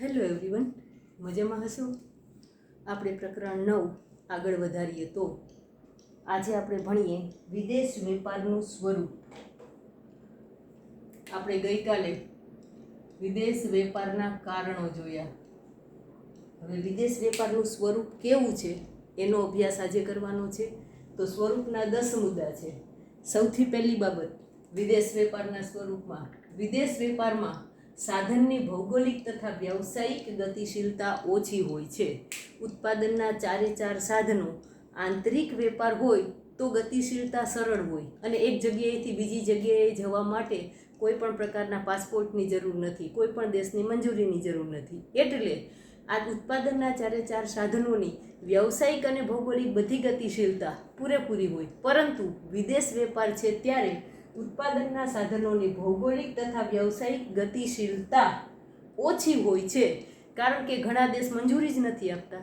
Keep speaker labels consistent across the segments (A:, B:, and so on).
A: Hello everyone, મજામાં હશો? આપણે પ્રકરણ 9 આગળ વધારીએ તો આજે આપણે ભણીએ વિદેશ વેપારનું સ્વરૂપ. આપણે ગઈકાલે વિદેશ વેપારના કારણો જોયા. હવે વિદેશ વેપારનું સ્વરૂપ કેવું છે એનો અભ્યાસ આજે કરવાનો છે. તો સ્વરૂપના 10 મુદ્દા છે. સૌથી પહેલી બાબત, વિદેશ વેપારના સ્વરૂપમાં વિદેશ વેપારમાં સાધનની ભૌગોલિક તથા વ્યવસાયિક ગતિશીલતા ઓછી હોય છે. ઉત્પાદનના ચારે ચાર સાધનો આંતરિક વેપાર હોય તો ગતિશીલતા સરળ હોય અને એક જગ્યાએથી બીજી જગ્યાએ જવા માટે કોઈ પણ પ્રકારના પાસપોર્ટની જરૂર નથી, કોઈ પણ દેશની મંજૂરીની જરૂર નથી. એટલે આ ઉત્પાદનના ચારે ચાર સાધનોની વ્યવસાયિક અને ભૌગોલિક બધી ગતિશીલતા પૂરેપૂરી હોય. પરંતુ વિદેશ વેપાર છે ત્યારે ઉત્પાદનના સાધનોની ભૌગોલિક તથા વ્યવસાયિક ગતિશીલતા ઓછી હોય છે, કારણ કે ઘણા દેશ મંજૂરી જ નથી આપતા,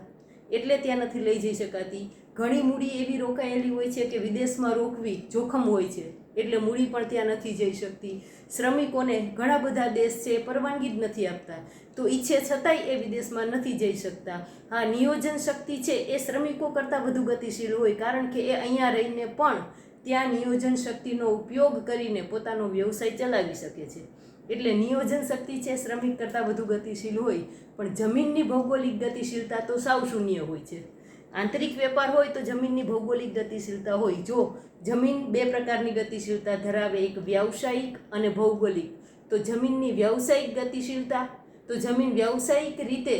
A: એટલે ત્યાં નથી લઈ જઈ શકાતી. ઘણી મૂડી એવી રોકાયેલી હોય છે કે વિદેશમાં રોકવી જોખમ હોય છે, એટલે મૂડી પણ ત્યાં નથી જઈ શકતી. શ્રમિકોને ઘણા બધા દેશ છે પરવાનગી જ નથી આપતા, તો ઈચ્છે છતાંય એ વિદેશમાં નથી જઈ શકતા. હા, નિયોજન શક્તિ છે એ શ્રમિકો કરતાં વધુ ગતિશીલ હોય, કારણ કે એ અહીંયા રહીને પણ ત્યાં નિયોજન શક્તિનો ઉપયોગ કરીને પોતાનો વ્યવસાય ચલાવી શકે છે. એટલે નિયોજન શક્તિ છે શ્રમિક કરતાં વધુ ગતિશીલ હોય, પણ જમીનની ભૌગોલિક ગતિશીલતા તો સાવ શૂન્ય હોય છે. આંતરિક વેપાર હોય તો જમીનની ભૌગોલિક ગતિશીલતા હોય. જો જમીન બે પ્રકારની ગતિશીલતા ધરાવે, એક વ્યાવસાયિક અને ભૌગોલિક. તો જમીનની વ્યાવસાયિક ગતિશીલતા, તો જમીન વ્યાવસાયિક રીતે,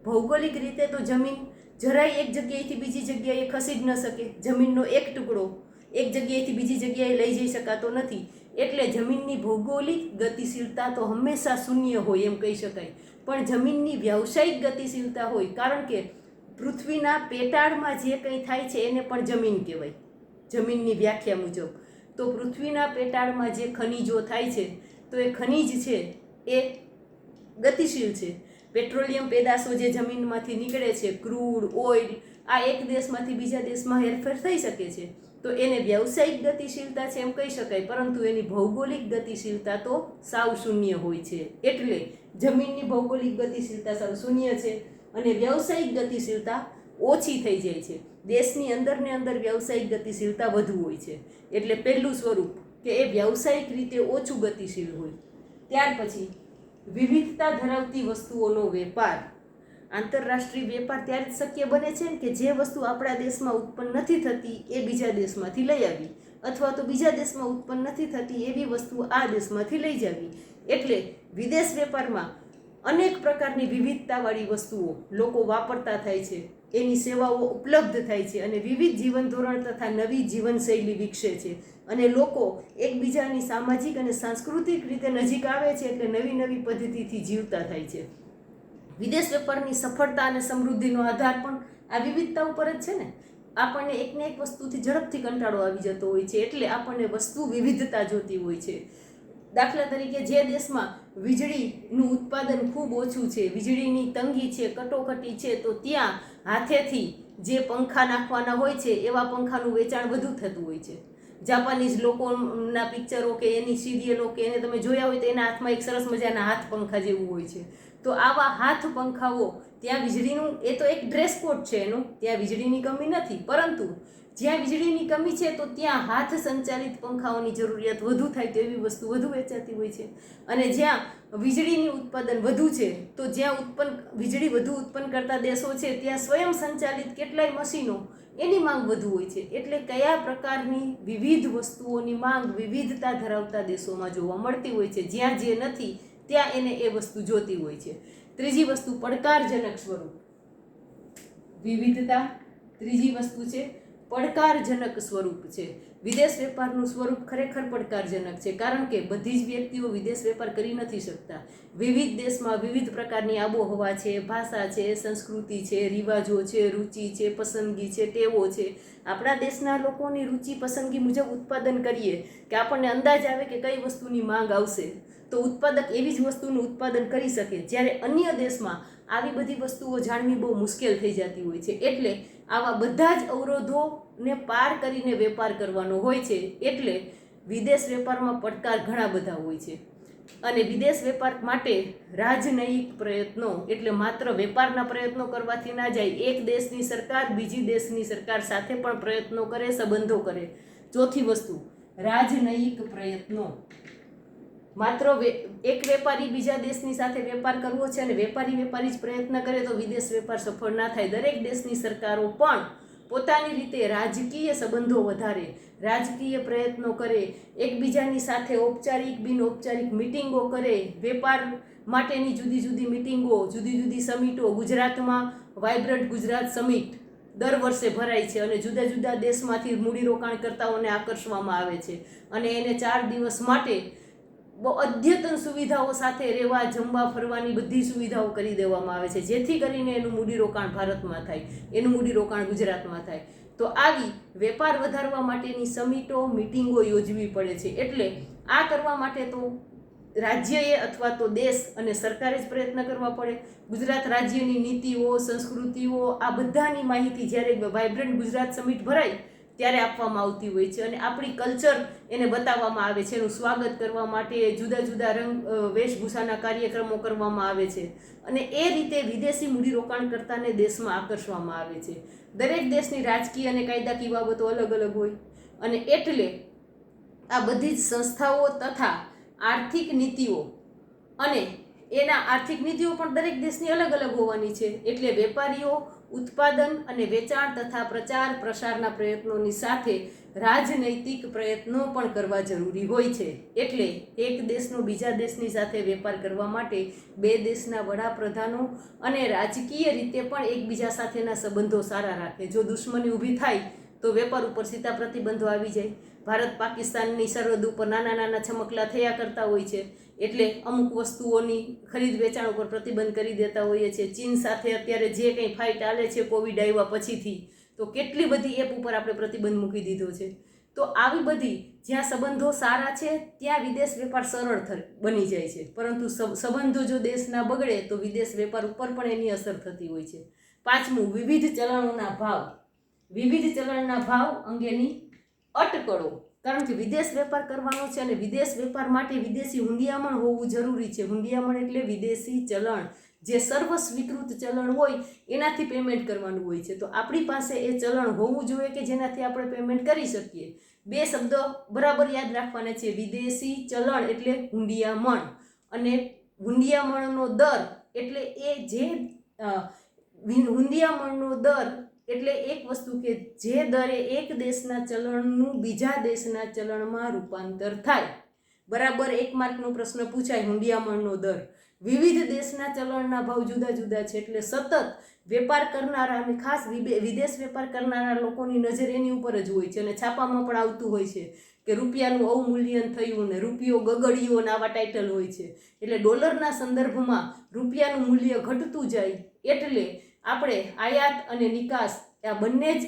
A: ભૌગોલિક રીતે તો જમીન જરાય એક જગ્યાએથી બીજી જગ્યાએ ખસી જ ન શકે. જમીનનો એક ટુકડો એક જગ્યાએથી બીજી જગ્યાએ લઈ જઈ શકાતો નથી, એટલે જમીનની ભૌગોલિક ગતિશીલતા તો હંમેશા શૂન્ય હોય એમ કહી શકાય. પણ જમીનની વ્યાવસાયિક ગતિશીલતા હોય, કારણ કે પૃથ્વીના પેટાળમાં જે કંઈ થાય છે એને પણ જમીન કહેવાય જમીનની વ્યાખ્યા મુજબ. તો પૃથ્વીના પેટાળમાં જે ખનિજો થાય છે તો એ ખનિજ છે એ ગતિશીલ છે. પેટ્રોલિયમ પેદાશો જે જમીનમાંથી નીકળે છે, ક્રૂડ ઓઇલ, આ એક દેશમાંથી બીજા દેશમાં હેરફેર થઈ શકે છે, તો એને વ્યાવસાયિક ગતિશીલતા છે એમ કહી શકાય. પરંતુ એની ભૌગોલિક ગતિશીલતા તો સાવ શૂન્ય હોય છે. એટલે જમીનની ભૌગોલિક ગતિશીલતા સાવ શૂન્ય છે અને વ્યાવસાયિક ગતિશીલતા ઓછી થઈ જાય છે. દેશની અંદરને અંદર વ્યાવસાયિક ગતિશીલતા વધુ હોય છે. એટલે પહેલું સ્વરૂપ કે એ વ્યાવસાયિક રીતે ઓછું ગતિશીલ હોય. ત્યાર પછી વિવિધતા ધરાવતી વસ્તુઓનો વેપાર. આંતરરાષ્ટ્રીય વેપાર ત્યારે જ શક્ય બને છે કે જે વસ્તુ આપણા દેશમાં ઉત્પન્ન નથી થતી એ બીજા દેશમાંથી લઈ આવી, અથવા તો બીજા દેશમાં ઉત્પન્ન નથી થતી એવી વસ્તુ આ દેશમાંથી લઈ જવી. એટલે વિદેશ વેપારમાં અનેક પ્રકારની વિવિધતાવાળી વસ્તુઓ લોકો વાપરતા થાય છે, એની સેવાઓ ઉપલબ્ધ થાય છે અને વિવિધ જીવન ધોરણ તથા નવી જીવનશૈલી વિકસે છે અને લોકો એકબીજાની સામાજિક અને સાંસ્કૃતિક રીતે નજીક આવે છે, એટલે નવી નવી પદ્ધતિથી જીવતા થાય છે. વિદેશ વેપારની સફળતા અને સમૃદ્ધિનો આધાર પણ આ વિવિધતા ઉપર જ છે ને. આપણને એકને એક વસ્તુથી ઝડપથી કંટાળો આવી જતો હોય છે, એટલે આપણને વસ્તુ વિવિધતા જોતી હોય છે. દાખલા તરીકે જે દેશમાં વીજળીનું ઉત્પાદન ખૂબ ઓછું છે, વીજળીની તંગી છે, કટોકટી છે, તો ત્યાં હાથેથી જે પંખા નાખવાના હોય છે એવા પંખાનું વેચાણ વધુ થતું હોય છે. જાપાનીઝ લોકોના પિક્ચરો કે એની સિરિયલો કે એને તમે જોયા હોય તો એના હાથમાં એક સરસ મજાના હાથ પંખા જેવું હોય છે. તો આવા હાથ પંખાઓ, ત્યાં વીજળીનું, એ તો એક ડ્રેસ કોડ છે એનો, ત્યાં વીજળીની કમી નથી, પરંતુ જ્યાં વીજળીની કમી છે તો ત્યાં હાથ સંચાલિત પંખાઓની જરૂરિયાત વધુ થાય, તો એવી વસ્તુ વધુ વેચાતી હોય છે. અને જ્યાં વીજળીની ઉત્પાદન વધુ છે તો જ્યાં વીજળી વધુ ઉત્પન્ન કરતા દેશો છે ત્યાં સ્વયં સંચાલિત કેટલાય મશીનો, એની માંગ વધુ હોય છે. એટલે કયા પ્રકારની વિવિધ વસ્તુઓની માંગ વિવિધતા ધરાવતા દેશોમાં જોવા મળતી હોય છે. જ્યાં જે નથી ત્યાં એને એ વસ્તુ જોતી હોય છે. ત્રીજી વસ્તુ પડકારજનક સ્વરૂપ. વિવિધતા. ત્રીજી વસ્તુ છે પડકારજનક સ્વરૂપ છે. વિદેશ વેપારનું સ્વરૂપ ખરેખર પડકારજનક છે, કારણ કે બધી જ વ્યક્તિઓ વિદેશ વેપાર કરી નથી શકતા. વિવિધ દેશમાં વિવિધ પ્રકારની આબોહવા છે, ભાષા છે, સંસ્કૃતિ છે, રિવાજો છે, રુચિ છે, પસંદગી છે, ટેવો છે. આપણા દેશના લોકોની રુચિ પસંદગી મુજબ ઉત્પાદન કરીએ કે આપણને અંદાજ આવે કે કઈ વસ્તુની માંગ આવશે, તો ઉત્પાદક એવી જ વસ્તુનું ઉત્પાદન કરી શકે. જ્યારે અન્ય દેશમાં આવી બધી વસ્તુઓ જાણવી બહુ મુશ્કેલ થઈ જતી હોય છે. એટલે આવા બધા જ અવરોધોને પાર કરીને વેપાર કરવાનો હોય છે. એટલે વિદેશ વેપારમાં પડકાર ઘણા બધા હોય છે. અને વિદેશ વેપાર માટે રાજનયિક પ્રયત્નો એટલે માત્ર વેપારના પ્રયત્નો કરવાથી ના જાય, એક દેશની સરકાર બીજી દેશની સરકાર સાથે પણ પ્રયત્નો કરે, સંબંધો કરે. ચોથી વસ્તુ રાજનયિક પ્રયત્નો. માત્ર એક વેપારી બીજા દેશની સાથે વેપાર કરવો છે અને વેપારી જ પ્રયત્ન કરે તો વિદેશ વેપાર સફળ ના થાય. દરેક દેશની સરકારો પણ પોતાની રીતે રાજકીય સંબંધો વધારે, રાજકીય પ્રયત્નો કરે, એકબીજાની સાથે ઔપચારિક બિનઔપચારિક મિટિંગો કરે, વેપાર માટેની જુદી જુદી મિટિંગો, જુદી જુદી સમિટો. ગુજરાતમાં વાઇબ્રન્ટ ગુજરાત સમિટ દર વર્ષે ભરાય છે અને જુદા જુદા દેશમાંથી મૂડીરોકાણકર્તાઓને આકર્ષવામાં આવે છે અને એને 4 દિવસ માટે બહુ અદ્યતન સુવિધાઓ સાથે રહેવા, જમવા, ફરવાની બધી સુવિધાઓ કરી દેવામાં આવે છે, જેથી કરીને એનું મૂડીરોકાણ ભારતમાં થાય, એનું મૂડીરોકાણ ગુજરાતમાં થાય. તો આવી વેપાર વધારવા માટેની સમિટો, મિટિંગો યોજવી પડે છે. એટલે આ કરવા માટે તો રાજ્યએ અથવા તો દેશ અને સરકારે જ પ્રયત્ન કરવા પડે. ગુજરાત રાજ્યની નીતિઓ, સંસ્કૃતિઓ, આ બધાની માહિતી જ્યારે વાઇબ્રન્ટ ગુજરાત સમિટ ભરાય ત્યારે આપવામાં આવતી હોય છે અને આપણી કલ્ચર એને બતાવવામાં આવે છે. એનું સ્વાગત કરવા માટે જુદા જુદા રંગ વેશભૂષાના કાર્યક્રમો કરવામાં આવે છે અને એ રીતે વિદેશી મૂડીરોકાણકર્તાને દેશમાં આકર્ષવામાં આવે છે. દરેક દેશની રાજકીય અને કાયદાકીય બાબતો અલગ અલગ હોય અને એટલે આ બધી જ સંસ્થાઓ તથા આર્થિક નીતિઓ અને એના આર્થિક નીતિઓ પણ દરેક દેશની અલગ અલગ હોવાની છે. એટલે વેપારીઓ ઉત્પાદન અને વેચાણ તથા પ્રચાર પ્રસારના પ્રયત્નોની સાથે રાજનૈતિક પ્રયત્નો પણ કરવા જરૂરી હોય છે. એટલે એક દેશનો બીજા દેશની સાથે વેપાર કરવા માટે બે દેશના વડાપ્રધાનો અને રાજકીય રીતે પણ એકબીજા સાથેના સંબંધો સારા રાખે. જો દુશ્મની ઊભી થાય તો વેપાર ઉપર સીધા પ્રતિબંધો આવી જાય. ભારત પાકિસ્તાનની સરહદ ઉપર નાના નાના છમકલા થયા કરતા હોય છે, એટલે અમુક વસ્તુઓની ખરીદ વેચાણ ઉપર પ્રતિબંધ કરી દેતા હોઈએ છીએ. ચીન સાથે અત્યારે જે કંઈ ફાઇટ ચાલે છે કોવિડ આવ્યા પછીથી, તો કેટલી બધી એપ ઉપર આપણે પ્રતિબંધ મૂકી દીધો છે. તો આવી બધી જ્યાં સંબંધો સારા છે ત્યાં વિદેશ વેપાર સરળ બની જાય છે, પરંતુ સંબંધો જો દેશના બગડે તો વિદેશ વેપાર ઉપર પણ એની અસર થતી હોય છે. પાંચમું, વિવિધ ચલણોના ભાવ. વિવિધ ચલણના ભાવ અંગેની અટકળો. કારણ કે વિદેશ વેપાર કરવાનો છે અને વિદેશ વેપાર માટે વિદેશી હુંડિયામણ હોવું જરૂરી છે. હુંડિયામણ એટલે વિદેશી ચલણ, જે સર્વ સ્વીકૃત ચલણ હોય એનાથી પેમેન્ટ કરવાનું હોય છે. તો આપણી પાસે એ ચલણ હોવું જોઈએ કે જેનાથી આપણે પેમેન્ટ કરી શકીએ. બે શબ્દો બરાબર યાદ રાખવાના છે, વિદેશી ચલણ એટલે હુંડિયામણ અને હુંડિયામણનો દર એટલે એ જે હુંડિયામણનો દર એટલે એક વસ્તુ કે જે દરે એક દેશના ચલણનું બીજા દેશના ચલણમાં રૂપાંતર થાય. બરાબર 1 માર્કનો પ્રશ્ન પૂછાય, હુંડિયામણનો દર. વિવિધ દેશના ચલણના ભાવ જુદા જુદા છે, એટલે સતત વેપાર કરનારા અને ખાસ વિદેશ વેપાર કરનારા લોકોની નજર એની ઉપર જ હોય છે અને છાપામાં પણ આવતું હોય છે કે રૂપિયાનું અવમૂલ્યન થયું ને રૂપિયો ગગડ્યો ને આવા ટાઇટલ હોય છે. એટલે ડોલરના સંદર્ભમાં રૂપિયાનું મૂલ્ય ઘટતું જાય, એટલે આપણે આયાત અને નિકાસ આ બંને જ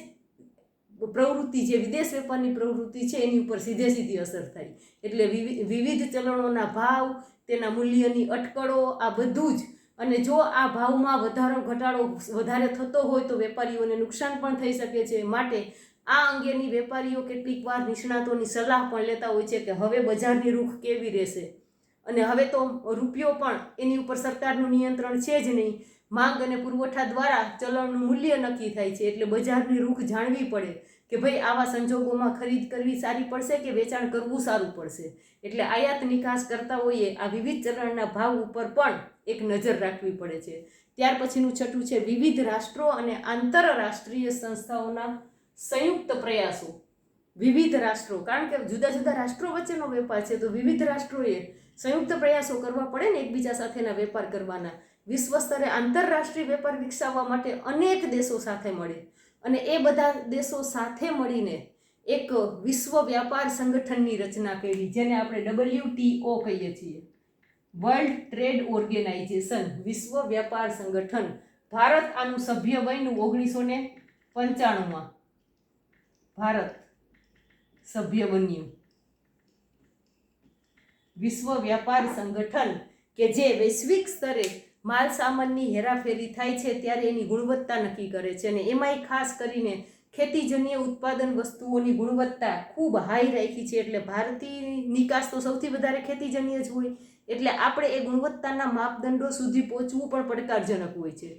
A: પ્રવૃત્તિ, જે વિદેશ વેપારની પ્રવૃત્તિ છે એની ઉપર સીધે સીધી અસર થાય. એટલે વિવિધ ચલણોના ભાવ, તેના મૂલ્યની અટકળો, આ બધું જ. અને જો આ ભાવમાં વધારો ઘટાડો વધારે થતો હોય તો વેપારીઓને નુકસાન પણ થઈ શકે છે. માટે આ અંગેની વેપારીઓ કેટલીક વાર નિષ્ણાતોની સલાહ પણ લેતા હોય છે કે હવે બજારની રૂખ કેવી રહેશે, અને હવે તો રૂપિયો પણ એની ઉપર સરકારનું નિયંત્રણ છે જ નહીં. માંગ અને પુરવઠા દ્વારા ચલણનું મૂલ્ય નક્કી થાય છે, એટલે બજારની રૂખ જાણવી પડે કે ભાઈ આવા સંજોગોમાં ખરીદ કરવી સારી પડશે કે વેચાણ કરવું સારું પડશે. એટલે આયાત નિકાસ કરતા હોઈએ આ વિવિધ ચલણના ભાવ ઉપર પણ એક નજર રાખવી પડે છે. ત્યાર પછીનું છઠ્ઠું છે વિવિધ રાષ્ટ્રો અને આંતરરાષ્ટ્રીય સંસ્થાઓના સંયુક્ત પ્રયાસો. વિવિધ રાષ્ટ્રો, કારણ કે જુદા જુદા રાષ્ટ્રો વચ્ચેનો વેપાર છે, તો વિવિધ રાષ્ટ્રોએ સંયુક્ત પ્રયાસો કરવા પડે ને એકબીજા સાથેના વેપાર કરવાના. વિશ્વ સ્તરે આંતરરાષ્ટ્રીય વેપાર વિકસાવવા માટે અનેક દેશો સાથે મળે અને એ બધા દેશો સાથે મળીને એક વિશ્વ વ્યાપાર સંગઠનની રચના કરી, જેને આપણે WTO કહીએ છીએ, વર્લ્ડ ટ્રેડ ઓર્ગેનાઇઝેશન, વિશ્વ વ્યાપાર સંગઠન. ભારત આનું સભ્ય બન્યું 1995માં. ભારત સભ્ય બન્યું વિશ્વ વ્યાપાર સંગઠન, કે જે વૈશ્વિક સ્તરે માલ સામાનની હેરાફેરી થાય છે ત્યારે એની ગુણવત્તા નક્કી કરે છે. અને એમાંય ખાસ કરીને ખેતીજન્ય ઉત્પાદન વસ્તુઓની ગુણવત્તા ખૂબ હાઈ રાખી છે. એટલે ભારતીય નિકાસ તો સૌથી વધારે ખેતીજન્ય જ હોય, એટલે આપણે એ ગુણવત્તાના માપદંડો સુધી પહોંચવું પણ પડકારજનક હોય છે.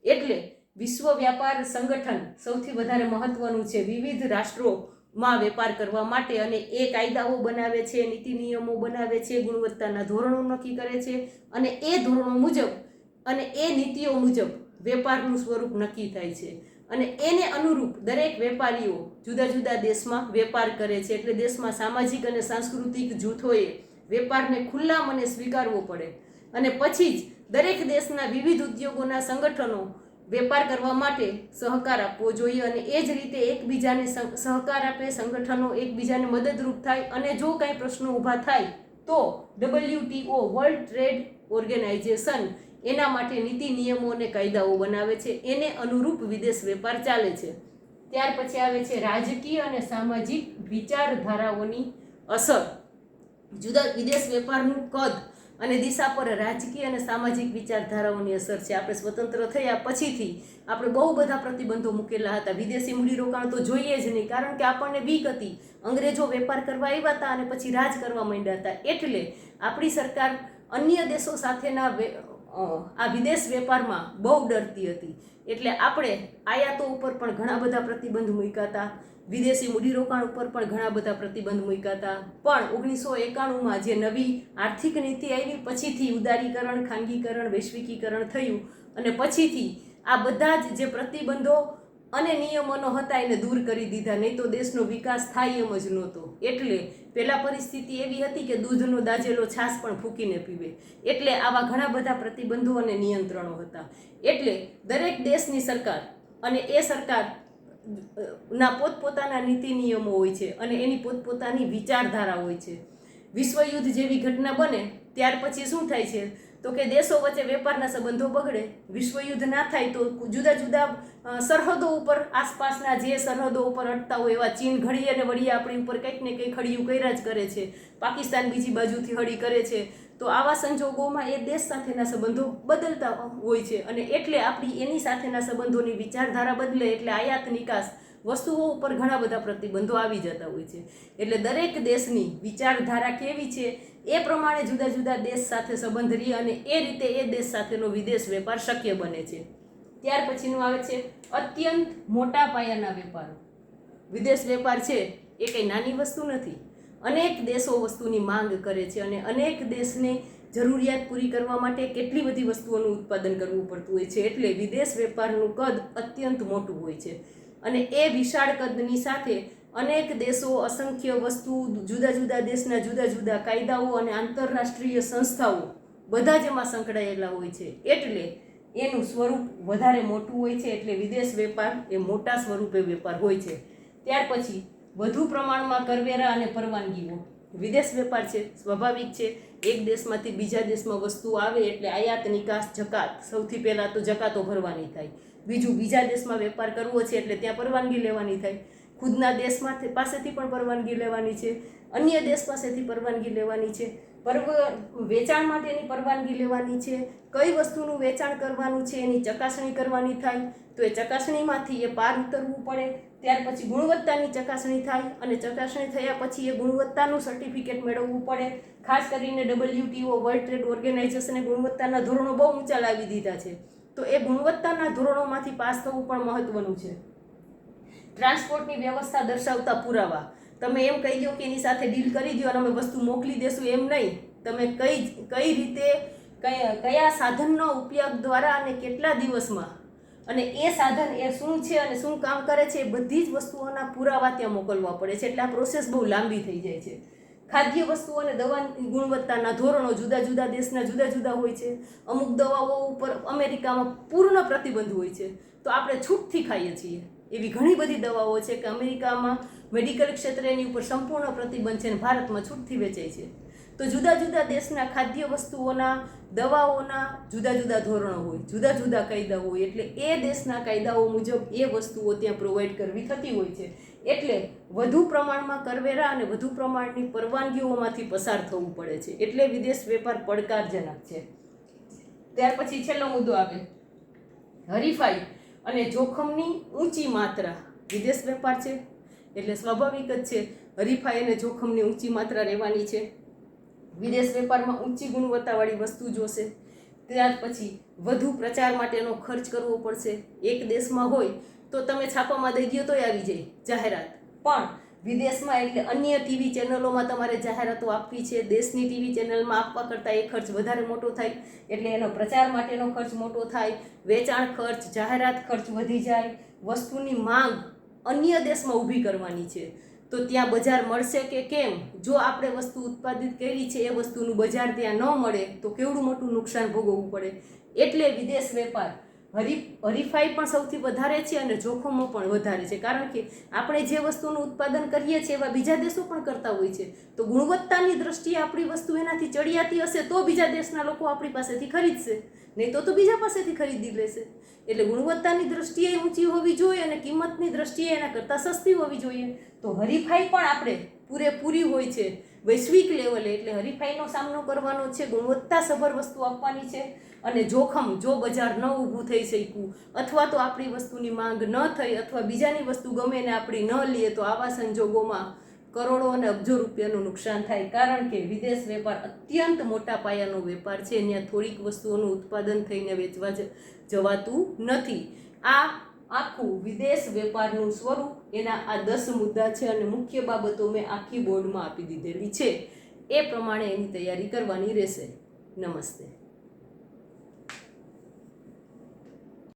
A: એટલે વિશ્વ વ્યાપાર સંગઠન સૌથી વધારે મહત્વનું છે વિવિધ રાષ્ટ્રોમાં વેપાર કરવા માટે, અને એ કાયદાઓ બનાવે છે, નીતિ નિયમો બનાવે છે, ગુણવત્તાના ધોરણો નક્કી કરે છે, અને એ ધોરણો મુજબ અને એ નીતિઓ મુજબ વેપારનું સ્વરૂપ નક્કી થાય છે, અને એને અનુરૂપ દરેક વેપારીઓ જુદા જુદા દેશમાં વેપાર કરે છે. એટલે દેશમાં સામાજિક અને સાંસ્કૃતિક જૂથોએ વેપારને ખુલ્લા મને સ્વીકારવો પડે, અને પછી જ દરેક દેશના વિવિધ ઉદ્યોગોના સંગઠનો વેપાર કરવા માટે સહકાર આપવો જોઈએ, અને એ જ રીતે એકબીજાને સહકાર આપે, સંગઠનો એકબીજાને મદદરૂપ થાય, અને જો કાંઈ પ્રશ્નો ઊભા થાય તો WTO વર્લ્ડ ટ્રેડ ઓર્ગેનાઇઝેશન એના માટે નીતિ નિયમો અને કાયદાઓ બનાવે છે, એને અનુરૂપ વિદેશ વેપાર ચાલે છે. ત્યાર પછી આવે છે રાજકીય અને સામાજિક વિચારધારાઓની અસર. વિદેશ વેપારનું કદ અને દિશા પર રાજકીય અને સામાજિક વિચારધારાઓની અસર છે. આપણે સ્વતંત્ર થયા પછીથી આપણે બહુ બધા પ્રતિબંધો મૂકેલા હતા. વિદેશી મૂડીરોકાણ તો જોઈએ જ નહીં, કારણ કે આપણને બીક હતી. અંગ્રેજો વેપાર કરવા આવ્યા હતા અને પછી રાજ કરવા માંડ્યા હતા. એટલે આપણી સરકાર અન્ય દેશો સાથેના આ વિદેશ વેપારમાં બહુ ડરતી હતી. એટલે આપણે આયાતો ઉપર પણ ઘણા બધા પ્રતિબંધ મૂક્યા હતા, વિદેશી મૂડીરોકાણ ઉપર પણ ઘણા બધા પ્રતિબંધ મૂક્યા હતા. પણ 1991માં જે નવી આર્થિક નીતિ આવી, પછીથી ઉદારીકરણ, ખાનગીકરણ, વૈશ્વિકીકરણ થયું, અને પછીથી આ બધા જ જે પ્રતિબંધો અને નિયમનો હતા એને દૂર કરી દીધા, નહીં તો દેશનો વિકાસ થાય એમ જ નહોતો. એટલે પહેલાં પરિસ્થિતિ એવી હતી કે દૂધનો દાજેલો છાશ પણ ફૂંકીને પીવે. એટલે આવા ઘણા બધા પ્રતિબંધો અને નિયંત્રણો હતા. એટલે દરેક દેશની સરકાર અને એ સરકાર ના પોતપોતાના નીતિ નિયમો હોય છે, અને એની પોતપોતાની વિચારધારા હોય છે. વિશ્વયુદ્ધ જેવી ઘટના બને ત્યાર પછી શું થાય છે તો કે દેશો વચ્ચે વેપારના સંબંધો બગડે. વિશ્વયુદ્ધ ના થાય તો જુદા જુદા સરહદો ઉપર, આસપાસના જે સરહદો ઉપર અટતા હોય એવા ચીન ઘડીએ અને વળીએ આપણી ઉપર કંઈક ને કંઈક હળિયું કર્યા જ કરે છે. પાકિસ્તાન બીજી બાજુથી હળી કરે છે. તો આવા સંજોગોમાં એ દેશ સાથેના સંબંધો બદલતા હોય છે, અને એટલે આપણી એની સાથેના સંબંધોની વિચારધારા બદલે એટલે આયાત નિકાસ વસ્તુઓ ઉપર ઘણા બધા પ્રતિબંધો આવી જતા હોય છે. એટલે દરેક દેશની વિચારધારા કેવી છે એ પ્રમાણે જુદા જુદા દેશ સાથે સંબંધ રહી, અને એ રીતે એ દેશ સાથેનો વિદેશ વેપાર શક્ય બને છે. ત્યાર પછીનું આવે છે અત્યંત મોટા પાયાના વેપારો. વિદેશ વેપાર છે એ કંઈ નાની વસ્તુ નથી. અનેક દેશો વસ્તુની માંગ કરે છે, અને અનેક દેશને જરૂરિયાત પૂરી કરવા માટે કેટલી બધી વસ્તુઓનું ઉત્પાદન કરવું પડતું હોય છે. એટલે વિદેશ વેપારનું કદ અત્યંત મોટું હોય છે, અને એ વિશાળ કદની સાથે અનેક દેશો, અસંખ્ય વસ્તુ, જુદા જુદા દેશના જુદા જુદા કાયદાઓ અને આંતરરાષ્ટ્રીય સંસ્થાઓ બધા જ એમાં સંકળાયેલા હોય છે. એટલે એનું સ્વરૂપ વધારે મોટું હોય છે. એટલે વિદેશ વેપાર એ મોટા સ્વરૂપે વેપાર હોય છે. ત્યાર પછી વધુ પ્રમાણમાં કરવેરા અને પરવાનગીઓ. વિદેશ વેપાર છે સ્વાભાવિક છે, એક દેશમાંથી બીજા દેશમાં વસ્તુ આવે એટલે આયાત નિકાસ, જકાત. સૌથી પહેલાં તો જકાતો ભરવાની થાય. બીજું, બીજા દેશમાં વેપાર કરવો છે એટલે ત્યાં પરવાનગી લેવાની થાય. ખુદના દેશમાંથી પાસેથી પણ પરવાનગી લેવાની છે, અન્ય દેશ પાસેથી પરવાનગી લેવાની છે, વેચાણ માટેની પરવાનગી લેવાની છે, કઈ વસ્તુનું વેચાણ કરવાનું છે એની ચકાસણી કરવાની થાય. તો એ ચકાસણીમાંથી એ પાર ઉતરવું પડે. ત્યાર પછી ગુણવત્તાની ચકાસણી થાય, અને ચકાસણી થયા પછી એ ગુણવત્તાનું સર્ટિફિકેટ મેળવવું પડે. ખાસ કરીને WTO વર્લ્ડ ટ્રેડ ઓર્ગેનાઇઝેશને ગુણવત્તાના ધોરણો બહુ ઊંચા લાવી દીધા છે. તો એ ગુણવત્તાના ધોરણોમાંથી પાસ થવું પણ મહત્વનું છે. ટ્રાન્સપોર્ટની વ્યવસ્થા દર્શાવતા પુરાવા. તમે એમ કહી દો કે એની સાથે ડીલ કરી દો અને અમે વસ્તુ મોકલી દેશું, એમ નહીં. તમે કઈ રીતે કયા સાધનનો ઉપયોગ દ્વારા અને કેટલા દિવસમાં, અને એ સાધન એ શું છે અને શું કામ કરે છે, એ બધી જ વસ્તુઓના પુરાવા ત્યાં મોકલવા પડે છે. એટલે આ પ્રોસેસ બહુ લાંબી થઈ જાય છે. ખાદ્ય વસ્તુઓ અને દવાની ગુણવત્તાના ધોરણો જુદા જુદા દેશના જુદા જુદા હોય છે. અમુક દવાઓ ઉપર અમેરિકામાં પૂર્ણ પ્રતિબંધ હોય છે, તો આપણે છૂટથી ખાઈએ છીએ. એવી ઘણી બધી દવાઓ છે કે અમેરિકામાં મેડિકલ ક્ષેત્રે એની ઉપર સંપૂર્ણ પ્રતિબંધ છે, અને ભારતમાં છૂટથી વેચાય છે. તો જુદા જુદા દેશના ખાદ્ય વસ્તુઓના, દવાઓના જુદા જુદા ધોરણો હોય, જુદા જુદા કાયદાઓ હોય. એટલે એ દેશના કાયદાઓ મુજબ એ વસ્તુઓ ત્યાં પ્રોવાઈડ કરવી થતી હોય છે. એટલે વધુ પ્રમાણમાં કરવેરા અને વધુ પ્રમાણની પરવાનગીઓમાંથી પસાર થવું પડે છે. એટલે વિદેશ વેપાર પડકારજનક છે. ત્યાર પછી છેલ્લો મુદ્દો આવે હરીફાઈ અને જોખમની ઊંચી માત્રા. વિદેશ વેપાર છે એટલે સ્વાભાવિક જ છે હરીફાઈ અને જોખમની ઊંચી માત્રા રહેવાની છે. વિદેશ વેપારમાં ઊંચી ગુણવત્તાવાળી વસ્તુ જોશે. ત્યાર પછી વધુ પ્રચાર માટેનો ખર્ચ કરવો પડશે. એક દેશમાં હોય તો તમે છાપામાં દઈ દો તોય આવી જાય જાહેરાત, પણ વિદેશમાં એટલે અન્ય ટીવી ચેનલોમાં તમારે જાહેરાતો આપવી છે. દેશની ટીવી ચેનલમાં આપવા કરતાં એ ખર્ચ વધારે મોટો થાય, એટલે એનો પ્રચાર માટેનો ખર્ચ મોટો થાય, વેચાણ ખર્ચ, જાહેરાત ખર્ચ વધી જાય. વસ્તુની માંગ અન્ય દેશમાં ઊભી કરવાની છે, તો ત્યાં બજાર મળશે કે કેમ? જો આપણે વસ્તુ ઉત્પાદિત કરી છે એ વસ્તુનું બજાર ત્યાં ન મળે તો કેવડું મોટું નુકસાન ભોગવવું પડે. એટલે વિદેશ વેપાર હરીફાઈ પણ સૌથી વધારે છે અને જોખમો પણ વધારે છે, કારણ કે આપણે જે વસ્તુનું ઉત્પાદન કરીએ છીએ એવા બીજા દેશો પણ કરતા હોય છે. તો ગુણવત્તાની દ્રષ્ટિએ આપણી વસ્તુ એનાથી ચડિયાતી હશે તો બીજા દેશના લોકો આપણી પાસેથી ખરીદશે, નહીં તો બીજા પાસેથી ખરીદી લેશે. એટલે ગુણવત્તાની દ્રષ્ટિએ ઊંચી હોવી જોઈએ અને કિંમતની દ્રષ્ટિએ એના કરતાં સસ્તી હોવી જોઈએ. તો હરીફાઈ પણ આપણે પૂરેપૂરી હોય છે વૈશ્વિક લેવલે, એટલે હરીફાઈનો સામનો કરવાનો છે, ગુણવત્તાસભર વસ્તુ આપવાની છે. અને જોખમ, જો બજાર ન ઊભું થઈ શક્યું અથવા તો આપણી વસ્તુની માંગ ન થઈ અથવા બીજાની વસ્તુ ગમે ને આપણી ન લઈએ, તો આવા સંજોગોમાં કરોડો અને અબજો રૂપિયાનું નુકસાન થાય. કારણ કે વિદેશ વેપાર અત્યંત મોટા પાયાનો વેપાર છે, ત્યાં થોડીક વસ્તુઓનું ઉત્પાદન થઈને વેચવા જવાતું નથી. આ આખું વિદેશ વેપારનું સ્વરૂપ, એના આ 10 મુદ્દા છે અને મુખ્ય બાબતો મેં આખી બોર્ડમાં આપી દીધેલી છે. એ પ્રમાણે એની તૈયારી કરવાની રહેશે. નમસ્તે.